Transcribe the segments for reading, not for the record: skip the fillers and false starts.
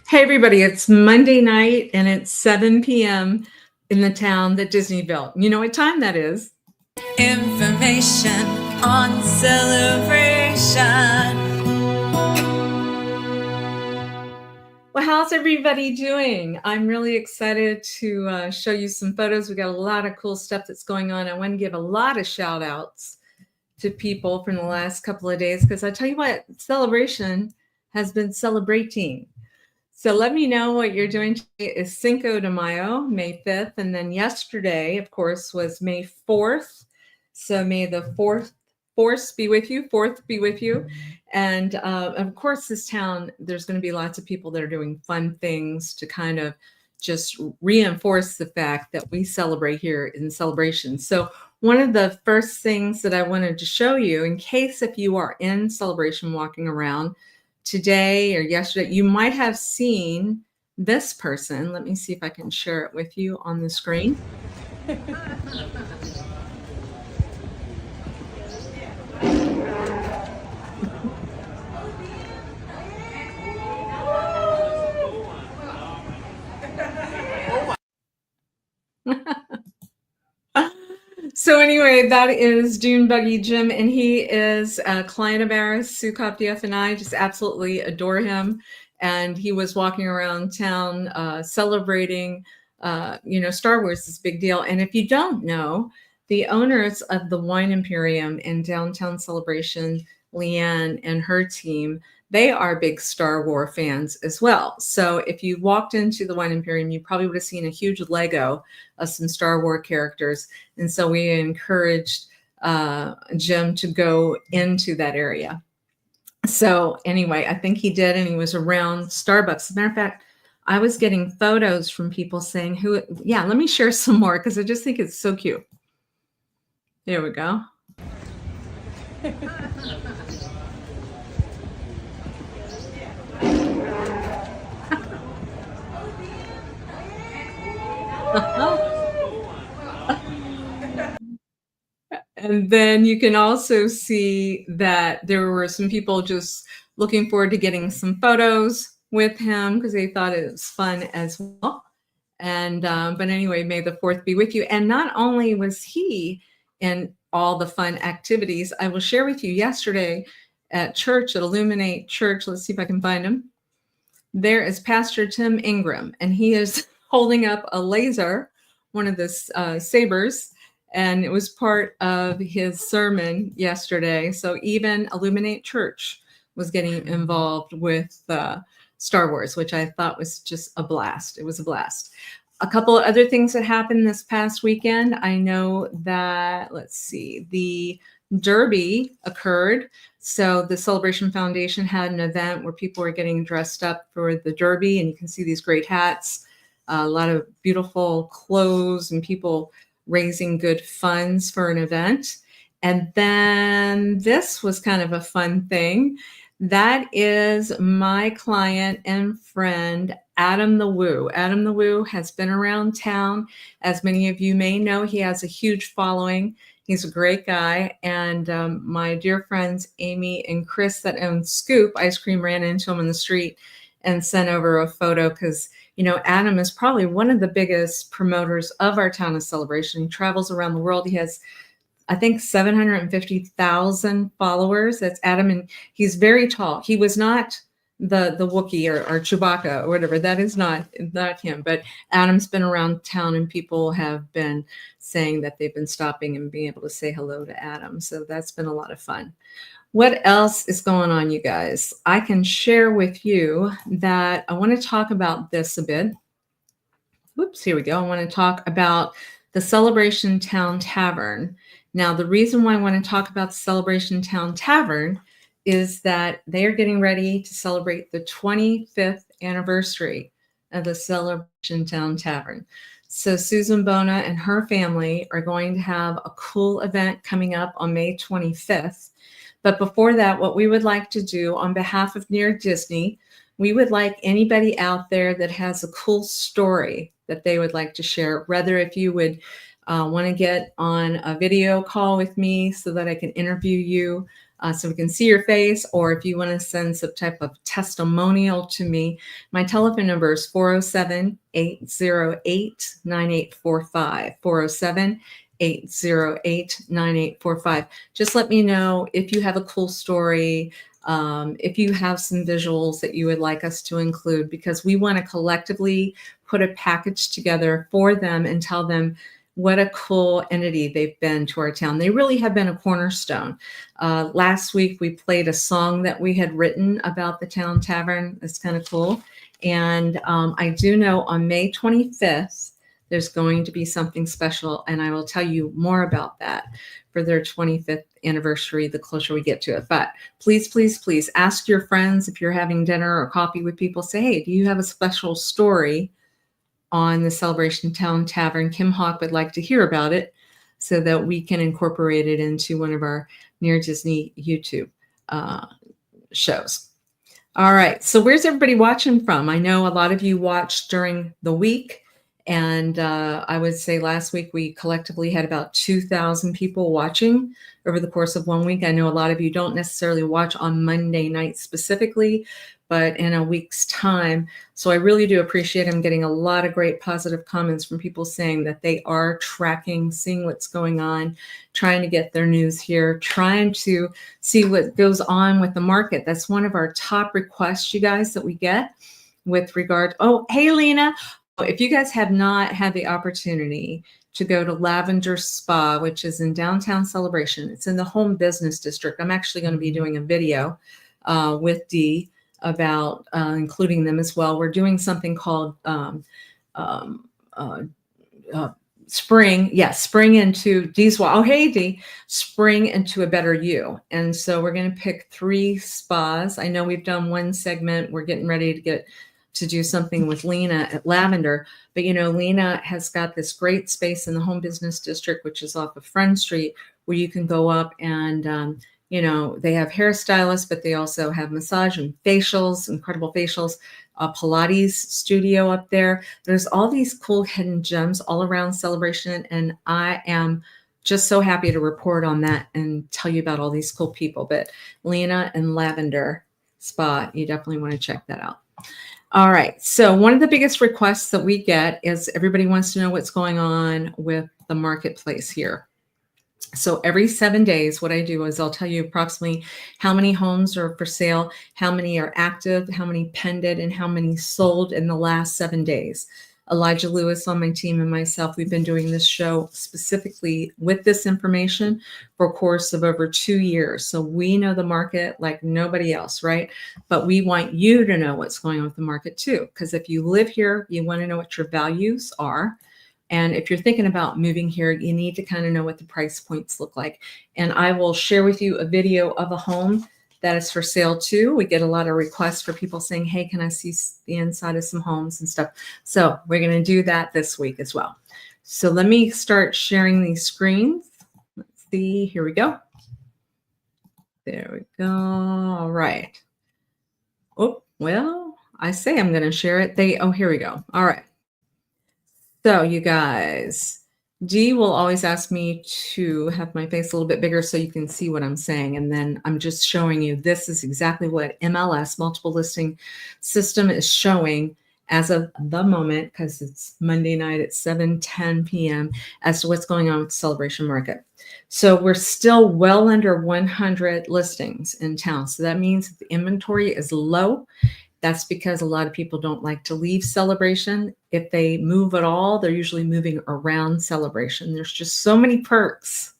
Hey everybody, it's Monday night and it's 7 p.m. in the town that Disney built. You know what time that is? Information on celebration. Well, how's everybody doing? I'm really excited to show you some photos. We got a lot of cool stuff that's going on. I want to give a lot of shout outs to people from the last couple of days because I tell you what, celebration has been celebrating. So let me know what you're doing. Today is Cinco de Mayo, May 5th. And then yesterday, of course, was May 4th. So may the force be with you, fourth be with you. And of course, this town, there's going to be lots of people that are doing fun things to kind of just reinforce the fact that we celebrate here in Celebration. So one of the first things that I wanted to show you, in case if you are in Celebration walking around, today or yesterday, you might have seen this person. Let me see if I can share it with you on the screen. So anyway, that is Dune Buggy Jim, and he is a client of ours. Sue Kopdieff and I just absolutely adore him. And he was walking around town celebrating, Star Wars is a big deal. And if you don't know, the owners of the Wine Imperium in downtown Celebration, Leanne and her team, they are big Star Wars fans as well. So if you walked into the Wine Imperium, you probably would have seen a huge Lego of some Star Wars characters. And so we encouraged Jim to go into that area. So anyway, I think he did, and he was around Starbucks. As a matter of fact, I was getting photos from people saying let me share some more because I just think it's so cute. There we go. And then you can also see that there were some people just looking forward to getting some photos with him because they thought it was fun as well. And but anyway, may the fourth be with you. And not only was he in all the fun activities, I will share with you yesterday at church, at Illuminate Church. Let's see if I can find him. There is Pastor Tim Ingram, and he is holding up a laser, one of the sabers, and it was part of his sermon yesterday. So even Illuminate Church was getting involved with Star Wars, which I thought was just a blast. It was a blast. A couple of other things that happened this past weekend. I know that, let's see, the Derby occurred. So the Celebration Foundation had an event where people were getting dressed up for the Derby, and you can see these great hats, a lot of beautiful clothes, and people raising good funds for an event. And then this was kind of a fun thing. That is my client and friend, Adam the Woo. Adam the Woo has been around town. As many of you may know, he has a huge following. He's a great guy. And my dear friends, Amy and Chris that own Scoop Ice Cream, ran into him on the street and sent over a photo because, Adam is probably one of the biggest promoters of our town of Celebration. He travels around the world. He has, I think, 750,000 followers. That's Adam, and he's very tall. He was not the Wookiee or Chewbacca or whatever. That is not him. But Adam's been around town, and people have been saying that they've been stopping and being able to say hello to Adam. So that's been a lot of fun. What else is going on, you guys? I can share with you that I want to talk about this a bit. Whoops, here we go. I want to talk about the Celebration Town Tavern. Now, the reason why I want to talk about the Celebration Town Tavern is that they are getting ready to celebrate the 25th anniversary of the Celebration Town Tavern. So Susan Bona and her family are going to have a cool event coming up on May 25th. But before that, what we would like to do on behalf of Near Disney, we would like anybody out there that has a cool story that they would like to share, whether if you would want to get on a video call with me so that I can interview you so we can see your face, or if you want to send some type of testimonial to me, my telephone number is 407-808-9845, 407-808-9845. Just let me know if you have a cool story, if you have some visuals that you would like us to include, because we want to collectively put a package together for them and tell them what a cool entity they've been to our town. They really have been a cornerstone. Last week, we played a song that we had written about the town tavern. It's kind of cool. And I do know on May 25th, there's going to be something special, and I will tell you more about that for their 25th anniversary the closer we get to it. But please, please, please ask your friends if you're having dinner or coffee with people, say, hey, do you have a special story on the Celebration Town Tavern? Kim Hawk would like to hear about it so that we can incorporate it into one of our Near Disney YouTube shows. All right, so where's everybody watching from? I know a lot of you watched during the week, and I would say last week we collectively had about 2,000 people watching over the course of 1 week. I know a lot of you don't necessarily watch on Monday night specifically, but in a week's time. So I really do appreciate I'm getting a lot of great positive comments from people saying that they are tracking, seeing what's going on, trying to get their news here, trying to see what goes on with the market. That's one of our top requests, you guys, that we get with regard. Oh, hey, Lena. If you guys have not had the opportunity to go to Lavender Spa, which is in downtown Celebration, it's in the home business district. I'm actually going to be doing a video with Dee about including them as well. We're doing something called spring into Dee's Wall. Oh, hey, Dee, spring into a better you. And so we're going to pick 3 spas. I know we've done one segment. We're getting ready to do something with Lena at Lavender. But, you know, Lena has got this great space in the home business district, which is off of Front Street, where you can go up and, you know, they have hairstylists, but they also have massage and facials, incredible facials, a Pilates studio up there. There's all these cool hidden gems all around Celebration. And I am just so happy to report on that and tell you about all these cool people. But Lena and Lavender Spa, you definitely want to check that out. All right. So one of the biggest requests that we get is everybody wants to know what's going on with the marketplace here. So every 7 days, what I do is I'll tell you approximately how many homes are for sale, how many are active, how many pended, and how many sold in the last 7 days. Elijah Lewis on my team and myself, we've been doing this show specifically with this information for a course of over 2 years. So we know the market like nobody else, right? But we want you to know what's going on with the market too. Because if you live here, you want to know what your values are. And if you're thinking about moving here, you need to kind of know what the price points look like. And I will share with you a video of a home that is for sale too. We get a lot of requests for people saying, hey, can I see the inside of some homes and stuff? So we're going to do that this week as well. So let me start sharing these screens. Let's see, here we go. There we go. All right. Oh, well, I say I'm going to share it. Oh, here we go. All right. So you guys, Dee will always ask me to have my face a little bit bigger so you can see what I'm saying. And then I'm just showing you, this is exactly what MLS, multiple listing system, is showing as of the moment, because it's Monday night at 7:10 p.m. as to what's going on with the Celebration Market. So we're still well under 100 listings in town. So that means that the inventory is low. That's because a lot of people don't like to leave Celebration. If they move at all, they're usually moving around Celebration. There's just so many perks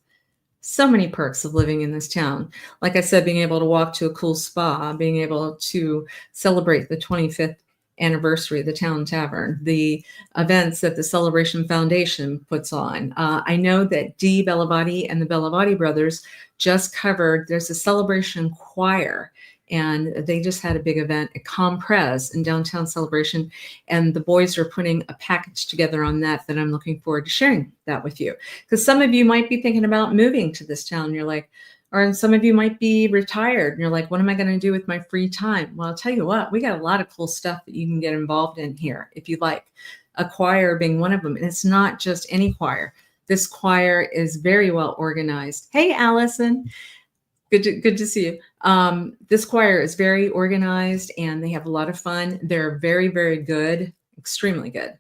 of living in this town. Like I said, being able to walk to a cool spa, being able to celebrate the 25th anniversary of the town tavern, the events that the Celebration Foundation puts on. I know that Dee Bellavati and the Bellavati brothers just covered, there's a Celebration choir, and they just had a big event at Comprez in downtown Celebration. And the boys are putting a package together on that I'm looking forward to sharing that with you. Because some of you might be thinking about moving to this town. You're like, or some of you might be retired and you're like, what am I going to do with my free time? Well, I'll tell you what, we got a lot of cool stuff that you can get involved in here if you like, a choir being one of them. And it's not just any choir. This choir is very well organized. Hey, Allison. Good to see you. This choir is very organized and they have a lot of fun. They're very, very good, extremely good.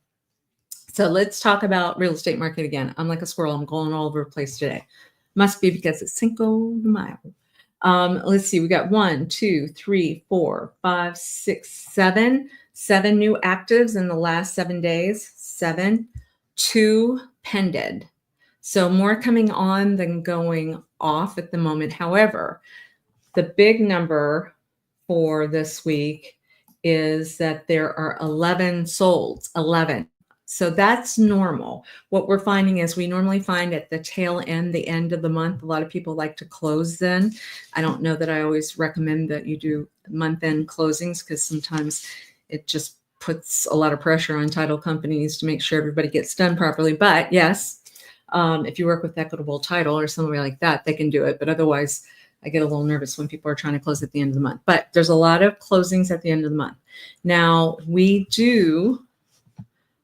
So let's talk about real estate market again. I'm like a squirrel. I'm going all over the place today. Must be because it's Cinco de Mayo. Let's see. We got 1, 2, 3, 4, 5, 6, 7. 7 new actives in the last 7 days. 7. 2 pended. So more coming on than going off at the moment. However, the big number for this week is that there are 11 solds. 11. So that's normal. What we're finding is we normally find at the tail end, the end of the month, a lot of people like to close then. I don't know that I always recommend that you do month-end closings because sometimes it just puts a lot of pressure on title companies to make sure everybody gets done properly. But yes, if you work with Equitable Title or somebody like that, they can do it. But otherwise, I get a little nervous when people are trying to close at the end of the month. But there's a lot of closings at the end of the month. Now, we do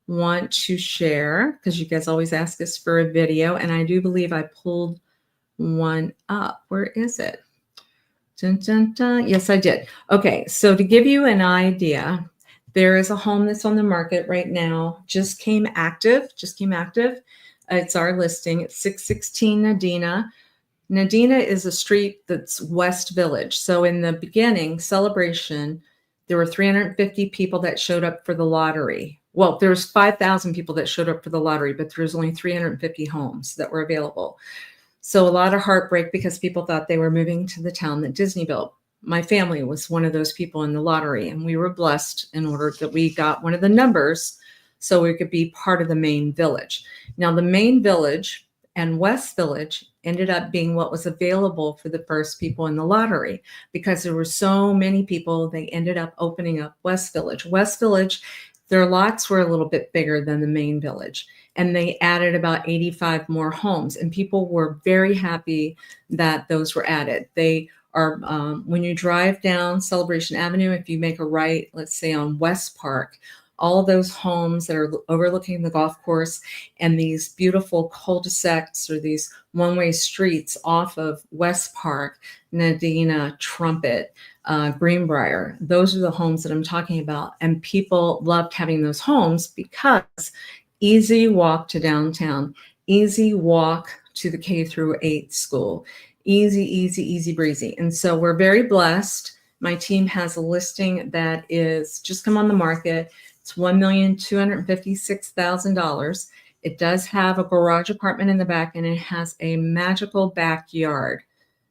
want to share, because you guys always ask us for a video, and I do believe I pulled one up. Where is it? Dun, dun, dun. Yes, I did. Okay, so to give you an idea, there is a home that's on the market right now, just came active. It's our listing. It's 616 Nadina. Nadina is a street that's West Village. So in the beginning celebration, there were 350 people that showed up for the lottery. Well, there's 5,000 people that showed up for the lottery, but there's only 350 homes that were available. So a lot of heartbreak because people thought they were moving to the town that Disney built. My family was one of those people in the lottery, and we were blessed in order that we got one of the numbers so we could be part of the main village. Now, the main village and West Village ended up being what was available for the first people in the lottery because there were so many people. They ended up opening up West Village. West Village, their lots were a little bit bigger than the main village, and they added about 85 more homes, and people were very happy that those were added. They are, when you drive down Celebration Avenue, if you make a right, let's say on West Park, all of those homes that are overlooking the golf course and these beautiful cul-de-sacs or these one-way streets off of West Park, Nadina, Trumpet, Greenbrier, those are the homes that I'm talking about. And people loved having those homes because easy walk to downtown, easy walk to the K through 8 school, easy breezy. And so we're very blessed. My team has a listing that is just come on the market. It's $1,256,000. It does have a garage apartment in the back, and it has a magical backyard.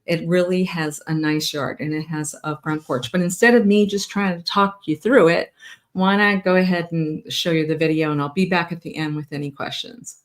It really has a nice yard, and it has a front porch. But instead of me just trying to talk you through it, why don't I go ahead and show you the video, and I'll be back at the end with any questions.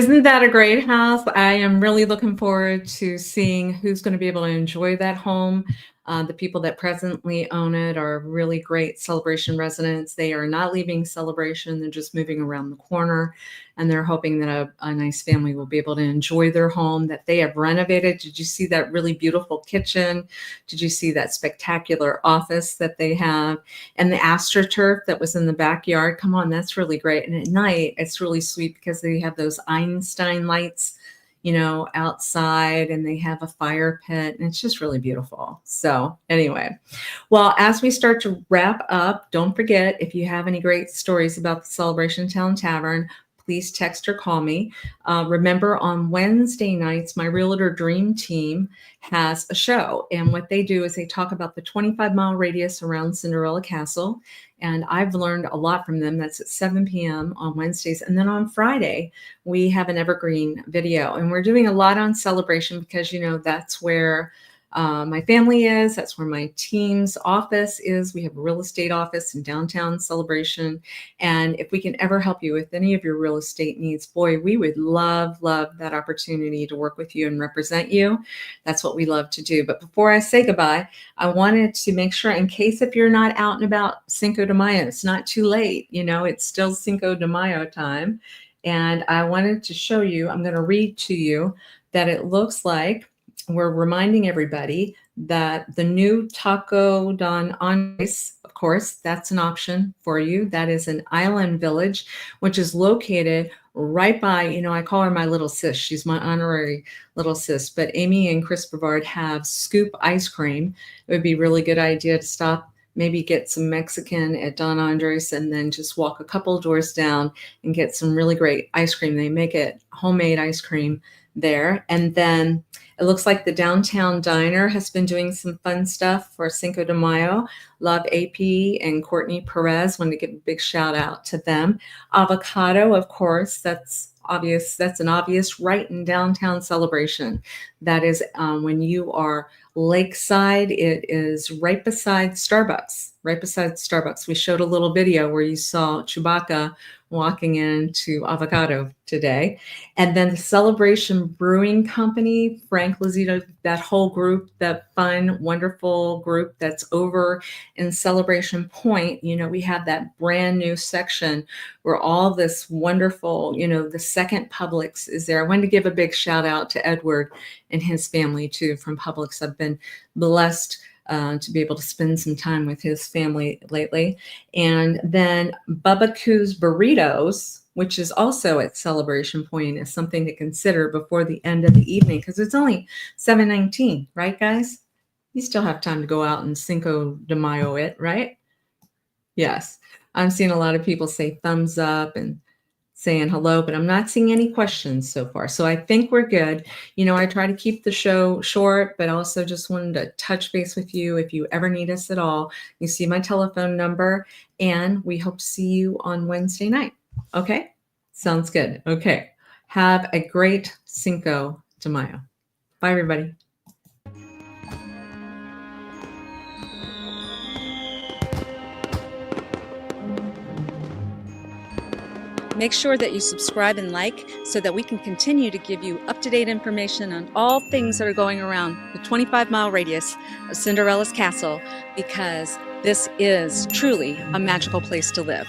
Isn't that a great house? I am really looking forward to seeing who's going to be able to enjoy that home. The people that presently own it are really great Celebration residents. They are not leaving Celebration, they're just moving around the corner, and they're hoping that a nice family will be able to enjoy their home that they have renovated. Did you see that really beautiful kitchen? Did you see that spectacular office that they have? And the AstroTurf that was in the backyard. Come on, that's really great. And at night, it's really sweet because they have those Einstein lights, outside, and they have a fire pit, and it's just really beautiful. So anyway, well, as we start to wrap up, don't forget, if you have any great stories about the Celebration Town Tavern, please text or call me. Remember, on Wednesday nights, my Realtor Dream Team has a show. And what they do is they talk about the 25-mile radius around Cinderella Castle. And I've learned a lot from them. That's at 7 p.m. on Wednesdays. And then on Friday, we have an evergreen video. And we're doing a lot on Celebration because, that's where my family is. That's where my team's office is. We have a real estate office in downtown Celebration. And if we can ever help you with any of your real estate needs, boy, we would love that opportunity to work with you and represent you. That's what we love to do. But before I say goodbye, I wanted to make sure, in case if you're not out and about Cinco de Mayo, it's not too late. It's still Cinco de Mayo time. And I wanted to show you, I'm going to read to you that it looks like we're reminding everybody that the new Taco Don Andres, of course, that's an option for you. That is an island village, which is located right by, I call her my little sis. She's my honorary little sis. But Amy and Chris Brevard have Scoop ice cream. It would be a really good idea to stop, maybe get some Mexican at Don Andres, and then just walk a couple doors down and get some really great ice cream. They make it homemade ice cream there. And then it looks like the Downtown Diner has been doing some fun stuff for Cinco de Mayo. Love AP and Courtney Perez. Want to give a big shout out to them. Avocado, of course, that's obvious. That's an obvious right in downtown Celebration. That is when you are lakeside. It is right beside Starbucks. Right beside Starbucks. We showed a little video where you saw Chewbacca walking into Avocado today. And then the Celebration Brewing Company, Frank Lazito, that whole group, that fun, wonderful group that's over in Celebration Point, we have that brand new section where all this wonderful, the second Publix is there. I wanted to give a big shout out to Edward and his family too from Publix. I've been blessed to be able to spend some time with his family lately. And then Bubba Coo's Burritos, which is also at Celebration Point, is something to consider before the end of the evening because it's only 7:19, right, guys? You still have time to go out and Cinco de Mayo it, right? Yes. I'm seeing a lot of people say thumbs up and saying hello, but I'm not seeing any questions so far. So I think we're good. I try to keep the show short, but also just wanted to touch base with you. If you ever need us at all, you see my telephone number, and we hope to see you on Wednesday night. Okay? Sounds good. Okay. Have a great Cinco de Mayo. Bye, everybody. Make sure that you subscribe and like so that we can continue to give you up-to-date information on all things that are going around the 25-mile radius of Cinderella's castle, because this is truly a magical place to live.